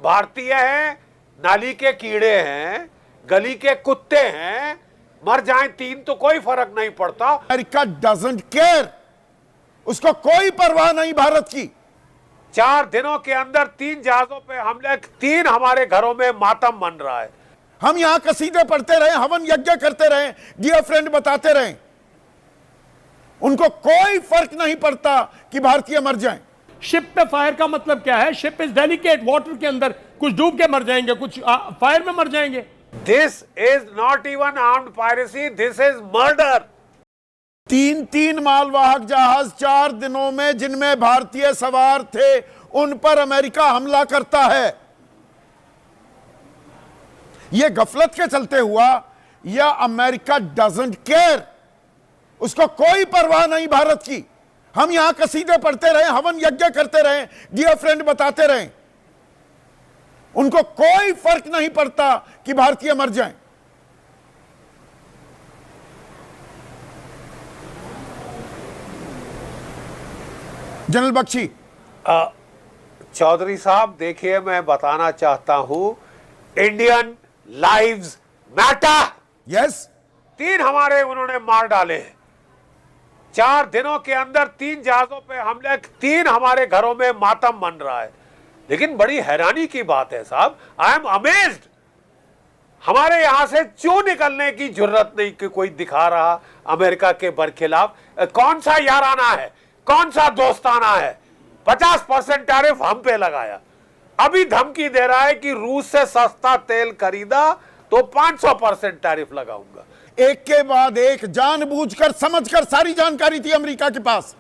भारतीय हैं, नाली के कीड़े हैं, गली के कुत्ते हैं, मर जाएं 3 तो कोई फर्क नहीं पड़ता। अमेरिका डजंट केयर, उसको कोई परवाह नहीं भारत की। 4 दिनों के अंदर 3 जहाजों पे हमले, 3 हमारे घरों में मातम मन रहा है। हम यहां कसीदे पढ़ते रहे, हवन यज्ञ करते रहे, डियर फ्रेंड बताते रहे, उनको कोई फर्क नहीं पड़ता कि भारतीय मर जाएं। शिप पे फायर का मतलब क्या है? शिप इज डेलिकेट, वाटर के अंदर कुछ डूब के मर जाएंगे, कुछ फायर में मर जाएंगे। This is not even armed piracy, this is murder. 3 मालवाहक जहाज 4 दिनों में जिनमें भारतीय सवार थे, उन पर अमेरिका हमला करता है। यह गफलत के चलते हुआ या अमेरिका डजंट केयर, उसको कोई परवाह नहीं भारत की। हम यहां कसीदे पढ़ते रहे, हवन यज्ञ करते रहे, डियर फ्रेंड बताते रहे, उनको कोई फर्क नहीं पड़ता कि भारतीय मर जाएं। जनरल बख्शी। चौधरी साहब देखिए, मैं बताना चाहता हूं, इंडियन लाइव्स मैटर। यस, 3 हमारे उन्होंने मार डाले हैं। 4 दिनों के अंदर 3 जहाजों पे हमले, 3 हमारे घरों में मातम मन रहा है। लेकिन बड़ी हैरानी की बात है साहब, आई एम अमेज्ड, हमारे यहां से क्यों निकलने की जरूरत नहीं कि कोई दिखा रहा अमेरिका के बरखिलाफ। कौन सा याराना है, कौन सा दोस्ताना है? 50% टैरिफ हम पे लगाया, अभी धमकी दे रहा है कि रूस से सस्ता तेल खरीदा तो 500% टैरिफ लगाऊंगा। एक के बाद एक जानबूझकर समझकर सारी जानकारी थी अमेरिका के पास,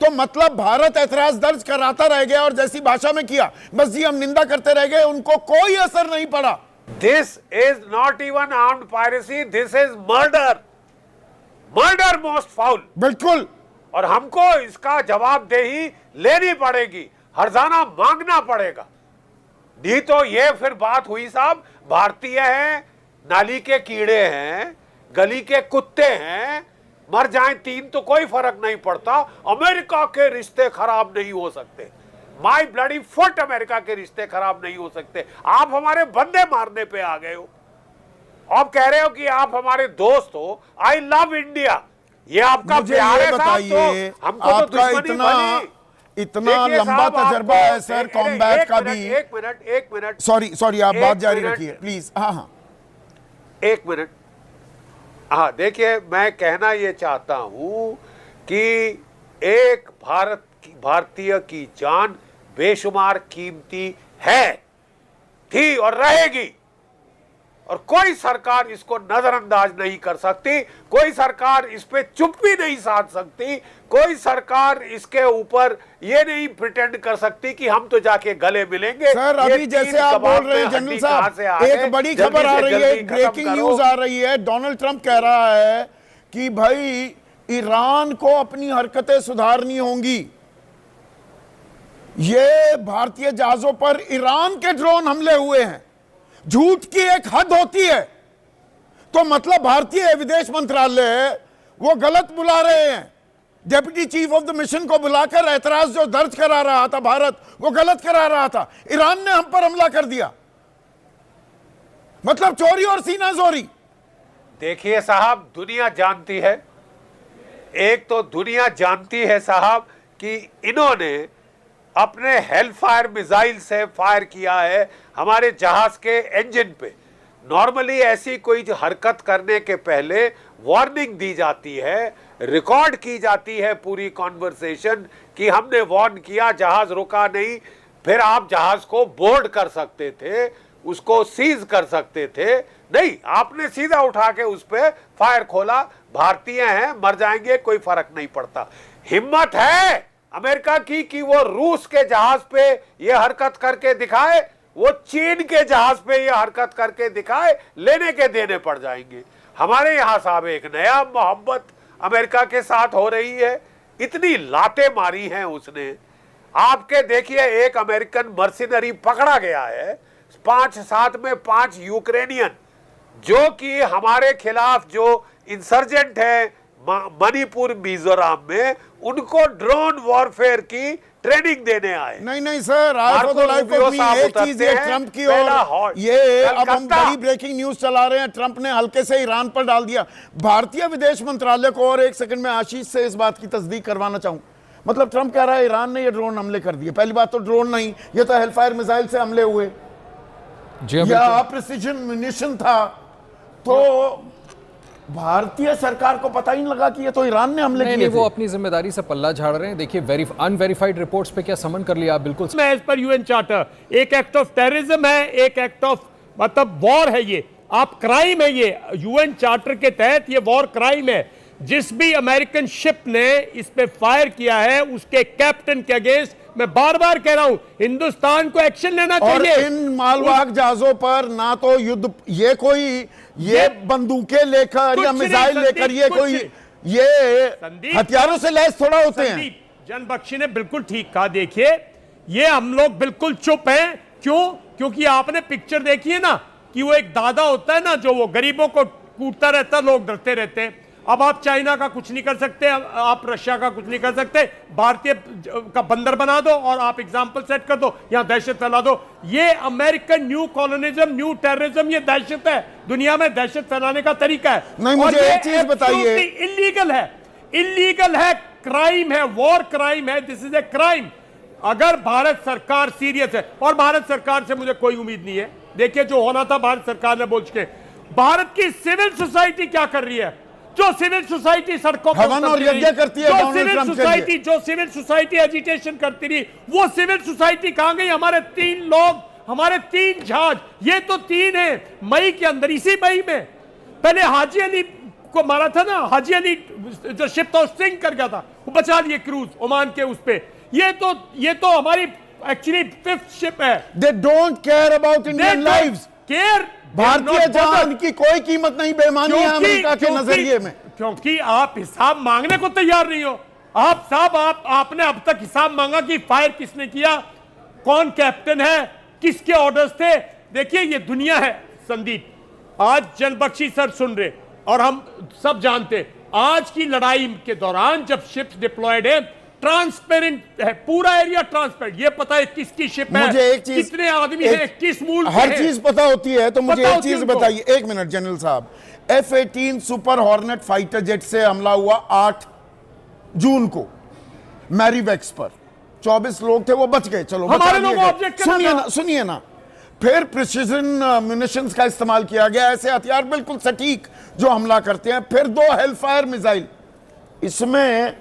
तो मतलब भारत ऐतराज दर्ज कराता रह गया और जैसी भाषा में किया बस जी हम निंदा करते रह गए, उनको कोई असर नहीं पड़ा। This is not even armed piracy, this is murder, murder most foul. बिल्कुल, और हमको इसका जवाबदेही लेनी पड़ेगी, हर्जाना मांगना पड़ेगा। नहीं तो ये फिर बात हुई साहब, भारतीय हैं, नाली के कीड़े हैं, गली के कुत्ते हैं, मर जाएं 3 तो कोई फर्क नहीं पड़ता। अमेरिका के रिश्ते खराब नहीं हो सकते, माई ब्लडी फुट, अमेरिका के रिश्ते खराब नहीं हो सकते। आप हमारे बंदे मारने पे आ गए हो, आप कह रहे हो कि आप हमारे दोस्त हो। आई लव इंडिया, ये आपका प्यार है साहब, तो हमको तो दुश्मनी बनी। इतना लंबा तजर्बा है सर कॉम्बैट का भी। एक मिनट, सॉरी आप बात जारी रखिए प्लीज। हाँ, 1 मिनट। हाँ देखिए, मैं कहना ये चाहता हूं कि एक भारतीय की जान बेशुमार कीमती है, थी और रहेगी, और कोई सरकार इसको नजरअंदाज नहीं कर सकती, कोई सरकार इस पे चुप भी नहीं साध सकती, कोई सरकार इसके ऊपर ये नहीं प्रिटेंड कर सकती कि हम तो जाके गले मिलेंगे। सर अभी जैसे आप बोल रहे हैं जनरल साहब, एक बड़ी खबर आ रही है, ब्रेकिंग न्यूज आ रही है, डोनाल्ड ट्रंप कह रहा है कि भाई ईरान को अपनी हरकतें सुधारनी होंगी। ये भारतीय जहाजों पर ईरान के ड्रोन हमले हुए हैं, झूठ की एक हद होती है। तो मतलब भारतीय विदेश मंत्रालय वो गलत बुला रहे हैं, deputy chief of the mission को बुलाकर ऐतराज जो दर्ज करा रहा था भारत, वो गलत करा रहा था। ईरान ने हम पर हमला कर दिया, मतलब चोरी और सीना जोरी। देखिए साहब, दुनिया जानती है, एक तो दुनिया जानती है साहब कि इन्होंने अपने हेलफायर मिसाइल से फायर किया है हमारे जहाज के इंजन पे। नॉर्मली ऐसी कोई हरकत करने के पहले वार्निंग दी जाती है, रिकॉर्ड की जाती है पूरी कॉन्वर्सेशन कि हमने वार्न किया, जहाज रुका नहीं, फिर आप जहाज को बोर्ड कर सकते थे, उसको सीज कर सकते थे। नहीं, आपने सीधा उठा के उस पर फायर खोला। भारतीय हैं, मर जाएंगे, कोई फर्क नहीं पड़ता। हिम्मत है अमेरिका की कि वो रूस के जहाज पे ये हरकत करके दिखाए, वो चीन के जहाज पे ये हरकत करके दिखाए, लेने के देने पड़ जाएंगे। हमारे यहां साहब एक नया मोहब्बत अमेरिका के साथ हो रही है, इतनी लातें मारी हैं उसने। आपके देखिए, एक अमेरिकन मर्सिनरी पकड़ा गया है, 5 में 5 यूक्रेनियन जो कि हमारे खिलाफ जो इंसर्जेंट है, मणिपुर मिजोरम में उनको ड्रोन वॉरफेयर की ट्रेनिंग देने आए। नहीं सर, एक चीज है ट्रंप की, और ये अब हम बड़ी ब्रेकिंग न्यूज चला रहे हैं, ट्रंप ने हल्के से ईरान पर डाल दिया। भारतीय विदेश मंत्रालय को, और एक सेकंड में आशीष से इस बात की तस्दीक करवाना चाहूं, मतलब ट्रंप कह रहा है ईरान ने ये ड्रोन हमले कर दिए। पहली बात तो ड्रोन नहीं, ये तो हेलफायर मिसाइल से हमले हुए, या प्रिसिजन म्यूनिशन था। तो भारतीय सरकार को पता ही नहीं लगा कि ये तो ईरान ने हमले किए थे। वो अपनी जिम्मेदारी से पल्ला झाड़ रहे हैं। देखिए अनवेरिफाइड रिपोर्ट्स पे क्या समन कर लिया आप, बिल्कुल एज पर यूएन चार्टर एक एक्ट ऑफ टेररिज्म है, एक एक्ट ऑफ मतलब वॉर है, ये आप क्राइम है, ये यूएन चार्टर के तहत ये वॉर क्राइम है। जिस भी अमेरिकन शिप ने इस पे फायर किया है उसके कैप्टन के अगेंस्ट मैं बार बार कह रहा हूं हिंदुस्तान को एक्शन लेना चाहिए। और इन मालवाहक जहाजों पर ना तो युद्ध, ये बंदूकें लेकर या मिसाइल लेकर ये हथियारों से लैस थोड़ा होते हैं। जन बख्शी ने बिल्कुल ठीक कहा। देखिए ये हम लोग बिल्कुल चुप हैं, क्यों? क्योंकि आपने पिक्चर देखी है ना कि वो एक दादा होता है ना जो वो गरीबों को कूटता रहता, लोग डरते रहते हैं। अब आप चाइना का कुछ नहीं कर सकते, आप रशिया का कुछ नहीं कर सकते, भारतीय का बंदर बना दो और आप एग्जाम्पल सेट कर दो, यहां दहशत फैला दो। ये American new colonialism, new terrorism, ये दहशत है, दुनिया में दहशत फैलाने का तरीका है। नहीं, मुझे एक चीज बताइए, इलीगल है, क्राइम है, वॉर क्राइम है, दिस इज ए क्राइम। अगर भारत सरकार सीरियस है, और भारत सरकार से मुझे कोई उम्मीद नहीं है, देखिए जो होना था भारत सरकार ने बोल के, भारत की सिविल सोसाइटी क्या कर रही है? जो सिविल सोसाइटी सड़कों पर हवन और यज्ञ करती है, जो सिविल सोसाइटी एजिटेशन करती रही, वो सिविल सोसाइटी कहां गई? हमारे 3 लोग, हमारे 3 जहाज, ये तो 3 है मई के अंदर, इसी मई में पहले हाजी अली को मारा था ना, हाजी अली जो शिप था सिंक कर गया था, वो बचा लिए क्रूज ओमान के उस पे। ये तो हमारी एक्चुअली 5th शिप है। They don't care about Indian lives. Care भारतीय जान की कोई कीमत नहीं, बेईमानी है अमेरिका के नजरिए में। क्योंकि आप हिसाब मांगने को तैयार नहीं हो। आप साहब आपने अब तक हिसाब मांगा कि फायर किसने किया, कौन कैप्टन है, किसके ऑर्डर्स थे? देखिए ये दुनिया है संदीप, आज जनबख्शी सर सुन रहे और हम सब जानते, आज की लड़ाई के दौरान जब शिप्स डिप्लॉयड है, ट्रांसपेरेंट है, पूरा एरिया ट्रांसपेरेंट, ये पता है किसकी शिप है, मुझे एक चीज, कितने आदमी हैं, किस मूल पे हर चीज पता होती है। तो मुझे एक चीज बताइए, 1 मिनट जनरल साहब, F-18 super hornet fighter jet से हमला हुआ 8 जून को मैरीवेक्स पर, 24 लोग थे, वो बच गए, चलो हमारे लोग ऑब्जेक्ट सुनिए ना, फिर प्रिसिजन म्यूनिशंस का इस्तेमाल किया गया, ऐसे हथियार बिल्कुल सटीक जो हमला करते हैं, फिर 2 हेलफायर मिसाइल। इसमें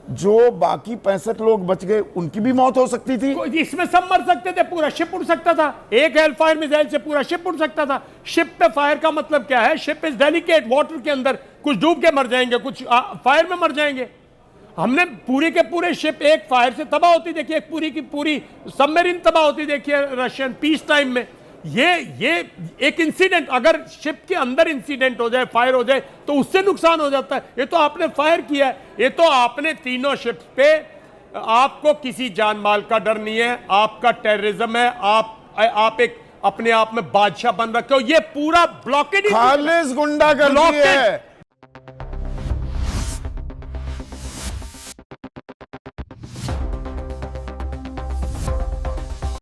जो बाकी 65 लोग बच गए उनकी भी मौत हो सकती थी। इसमें सब मर सकते थे, पूरा शिप उड़ सकता था, एक हेलफायर मिसाइल से पूरा शिप उड़ सकता था। शिप पे फायर का मतलब क्या है? शिप इज डेलिकेट, वाटर के अंदर कुछ डूब के मर जाएंगे, कुछ फायर में मर जाएंगे। हमने पूरे के पूरे शिप एक फायर से तबाह होती देखी, एक पूरी की पूरी सबमरीन तबाह होती देखी है रशियन पीस टाइम में। ये एक इंसिडेंट, अगर शिप के अंदर इंसिडेंट हो जाए, फायर हो जाए, तो उससे नुकसान हो जाता है। ये तो आपने फायर किया है, ये तो आपने तीनों शिप्स पे, आपको किसी जान माल का डर नहीं है, आपका टेररिज्म है, आप एक अपने आप में बादशाह बन रखे हो। ये पूरा ब्लॉकेज खालिस गुंडागर्दी है।